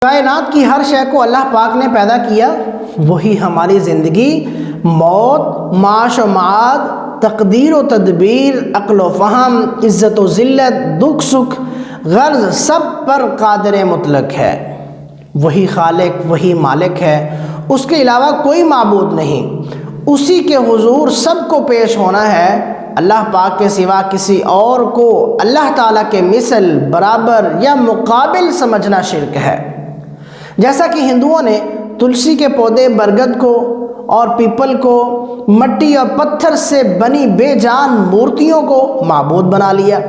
کائنات کی ہر شے کو اللہ پاک نے پیدا کیا، وہی ہماری زندگی، موت، معاش و معاد، تقدیر و تدبیر، عقل و فہم، عزت و ذلت، دکھ سکھ، غرض سب پر قادر مطلق ہے۔ وہی خالق، وہی مالک ہے، اس کے علاوہ کوئی معبود نہیں، اسی کے حضور سب کو پیش ہونا ہے۔ اللہ پاک کے سوا کسی اور کو اللہ تعالیٰ کے مثل، برابر یا مقابل سمجھنا شرک ہے۔ جیسا کہ ہندوؤں نے تلسی کے پودے، برگد کو اور پیپل کو، مٹی اور پتھر سے بنی بے جان مورتیوں کو معبود بنا لیا،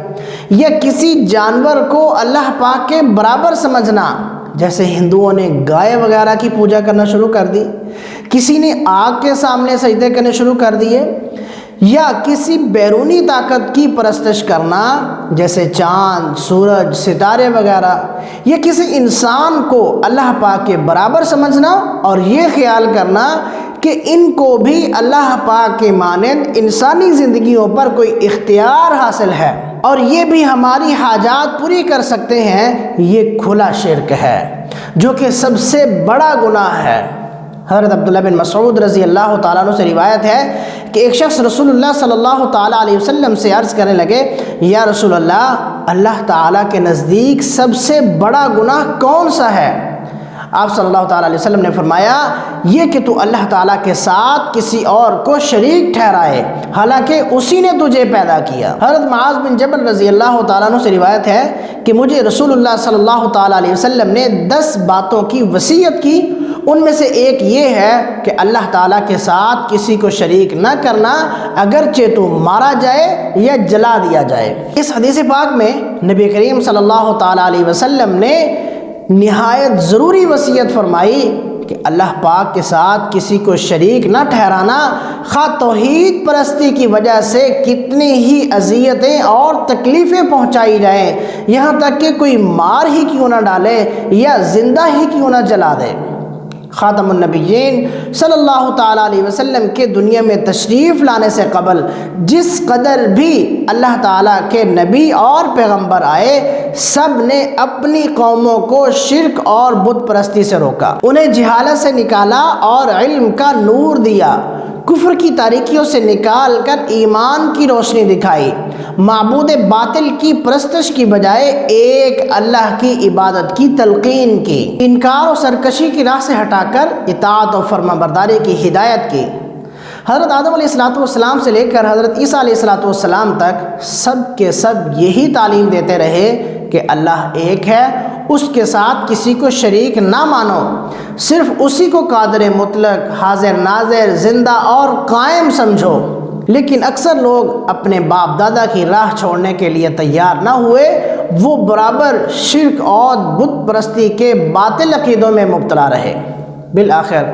یا کسی جانور کو اللہ پاک کے برابر سمجھنا، جیسے ہندوؤں نے گائے وغیرہ کی پوجا کرنا شروع کر دی، کسی نے آگ کے سامنے سجدے کرنے شروع کر دیے، یا کسی بیرونی طاقت کی پرستش کرنا، جیسے چاند، سورج، ستارے وغیرہ، یا کسی انسان کو اللہ پاک کے برابر سمجھنا اور یہ خیال کرنا کہ ان کو بھی اللہ پاک کے مانند انسانی زندگیوں پر کوئی اختیار حاصل ہے اور یہ بھی ہماری حاجات پوری کر سکتے ہیں، یہ کھلا شرک ہے جو کہ سب سے بڑا گناہ ہے۔ حضرت عبداللہ بن مسعود رضی اللہ تعالیٰ عنہ سے روایت ہے کہ ایک شخص رسول اللہ صلی اللہ تعالیٰ علیہ وسلم سے عرض کرنے لگے، یا رسول اللہ تعالیٰ کے نزدیک سب سے بڑا گناہ کون سا ہے؟ آپ صلی اللہ تعالیٰ علیہ وسلم نے فرمایا، یہ کہ تو اللہ تعالیٰ کے ساتھ کسی اور کو شریک ٹھہرائے حالانکہ اسی نے تجھے پیدا کیا۔ حضرت معاذ بن جبل رضی اللہ تعالیٰ عنہ سے روایت ہے کہ مجھے رسول اللہ صلی اللہ تعالیٰ علیہ وسلم نے 10 باتوں کی وصیت کی، ان میں سے ایک یہ ہے کہ اللہ تعالیٰ کے ساتھ کسی کو شریک نہ کرنا، اگرچہ تو مارا جائے یا جلا دیا جائے۔ اس حدیث پاک میں نبی کریم صلی اللہ تعالیٰ علیہ وسلم نے نہایت ضروری وصیت فرمائی کہ اللہ پاک کے ساتھ کسی کو شریک نہ ٹھہرانا، خواہ توحید پرستی کی وجہ سے کتنی ہی اذیتیں اور تکلیفیں پہنچائی جائیں، یہاں تک کہ کوئی مار ہی کیوں نہ ڈالے یا زندہ ہی کیوں نہ جلا دے۔ خاتم النبیین صلی اللہ تعالیٰ علیہ وسلم کے دنیا میں تشریف لانے سے قبل جس قدر بھی اللہ تعالیٰ کے نبی اور پیغمبر آئے، سب نے اپنی قوموں کو شرک اور بت پرستی سے روکا، انہیں جہالت سے نکالا اور علم کا نور دیا، کفر کی تاریکیوں سے نکال کر ایمان کی روشنی دکھائی، معبود باطل کی پرستش کی بجائے ایک اللہ کی عبادت کی تلقین کی، انکار و سرکشی کی راہ سے ہٹا کر اطاعت و فرما برداری کی ہدایت کی۔ حضرت آدم علیہ السلام سے لے کر حضرت عیسیٰ علیہ السلام تک سب کے سب یہی تعلیم دیتے رہے کہ اللہ ایک ہے، اس کے ساتھ کسی کو شریک نہ مانو، صرف اسی کو قادر مطلق، حاضر ناظر، زندہ اور قائم سمجھو۔ لیکن اکثر لوگ اپنے باپ دادا کی راہ چھوڑنے کے لیے تیار نہ ہوئے، وہ برابر شرک اور بت پرستی کے باطل عقیدوں میں مبتلا رہے۔ بالآخر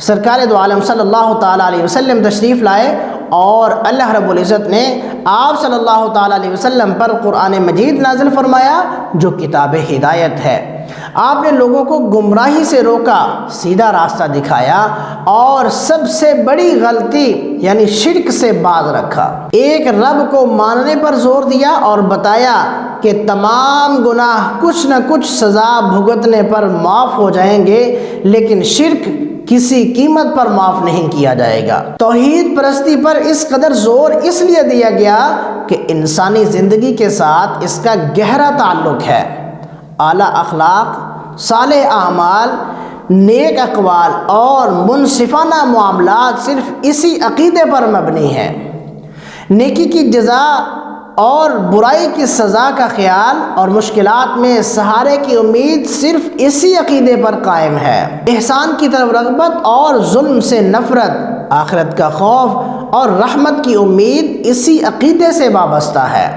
سرکار دو عالم صلی اللہ تعالیٰ علیہ وسلم تشریف لائے اور اللہ رب العزت نے آپ صلی اللہ تعالیٰ علیہ وسلم پر قرآن مجید نازل فرمایا جو کتاب ہدایت ہے۔ آپ نے لوگوں کو گمراہی سے روکا، سیدھا راستہ دکھایا اور سب سے بڑی غلطی یعنی شرک سے باز رکھا۔ ایک رب کو ماننے پر زور دیا اور بتایا کہ تمام گناہ کچھ نہ کچھ سزا بھگتنے پر معاف ہو جائیں گے، لیکن شرک کسی قیمت پر معاف نہیں کیا جائے گا۔ توحید پرستی پر اس قدر زور اس لیے دیا گیا کہ انسانی زندگی کے ساتھ اس کا گہرا تعلق ہے۔ اعلیٰ اخلاق، صالح اعمال، نیک اقوال اور منصفانہ معاملات صرف اسی عقیدے پر مبنی ہیں۔ نیکی کی جزا اور برائی کی سزا کا خیال اور مشکلات میں سہارے کی امید صرف اسی عقیدے پر قائم ہے۔ احسان کی طرف رغبت اور ظلم سے نفرت، آخرت کا خوف اور رحمت کی امید اسی عقیدے سے وابستہ ہے۔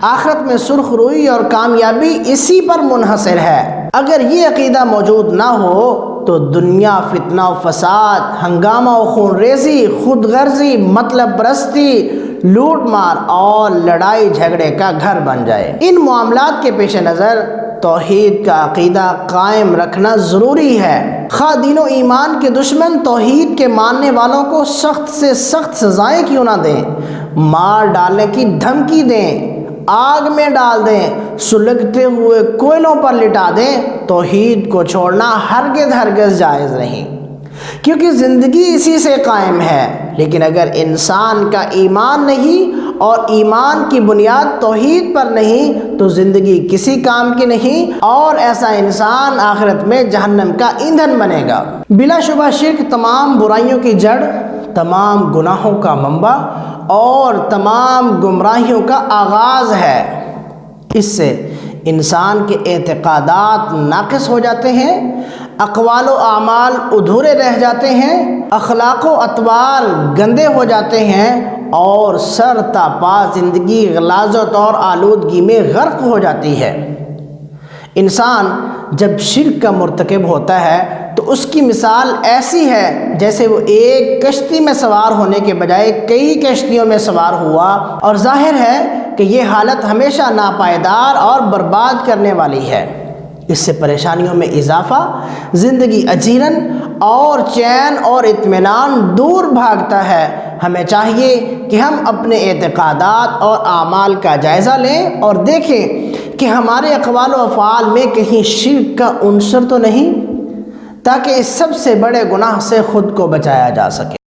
آخرت میں سرخ روئی اور کامیابی اسی پر منحصر ہے۔ اگر یہ عقیدہ موجود نہ ہو تو دنیا فتنہ و فساد، ہنگامہ و خون ریزی، خود غرضی، مطلب پرستی، لوٹ مار اور لڑائی جھگڑے کا گھر بن جائے۔ ان معاملات کے پیش نظر توحید کا عقیدہ قائم رکھنا ضروری ہے۔ خواہ دین و ایمان کے دشمن توحید کے ماننے والوں کو سخت سے سخت سزائیں کیوں نہ دیں، مار ڈالنے کی دھمکی دیں، آگ میں ڈال دیں، سلگتے ہوئے کوئلوں پر لٹا دیں، توحید کو چھوڑنا ہرگز ہرگز جائز نہیں، کیونکہ زندگی اسی سے قائم ہے۔ لیکن اگر انسان کا ایمان نہیں اور ایمان کی بنیاد توحید پر نہیں تو زندگی کسی کام کی نہیں، اور ایسا انسان آخرت میں جہنم کا ایندھن بنے گا۔ بلا شبہ شرک تمام برائیوں کی جڑ، تمام گناہوں کا منبع اور تمام گمراہیوں کا آغاز ہے۔ اس سے انسان کے اعتقادات ناقص ہو جاتے ہیں، اقوال و اعمال ادھورے رہ جاتے ہیں، اخلاق و اطوار گندے ہو جاتے ہیں، اور سر تا پا زندگی غلاظت اور آلودگی میں غرق ہو جاتی ہے۔ انسان جب شرک کا مرتکب ہوتا ہے تو اس کی مثال ایسی ہے جیسے وہ ایک کشتی میں سوار ہونے کے بجائے کئی کشتیوں میں سوار ہوا، اور ظاہر ہے کہ یہ حالت ہمیشہ ناپائیدار اور برباد کرنے والی ہے۔ اس سے پریشانیوں میں اضافہ، زندگی اجیرن اور چین اور اطمینان دور بھاگتا ہے۔ ہمیں چاہیے کہ ہم اپنے اعتقادات اور اعمال کا جائزہ لیں اور دیکھیں کہ ہمارے اقوال و افعال میں کہیں شرک کا عنصر تو نہیں، تاکہ اس سب سے بڑے گناہ سے خود کو بچایا جا سکے۔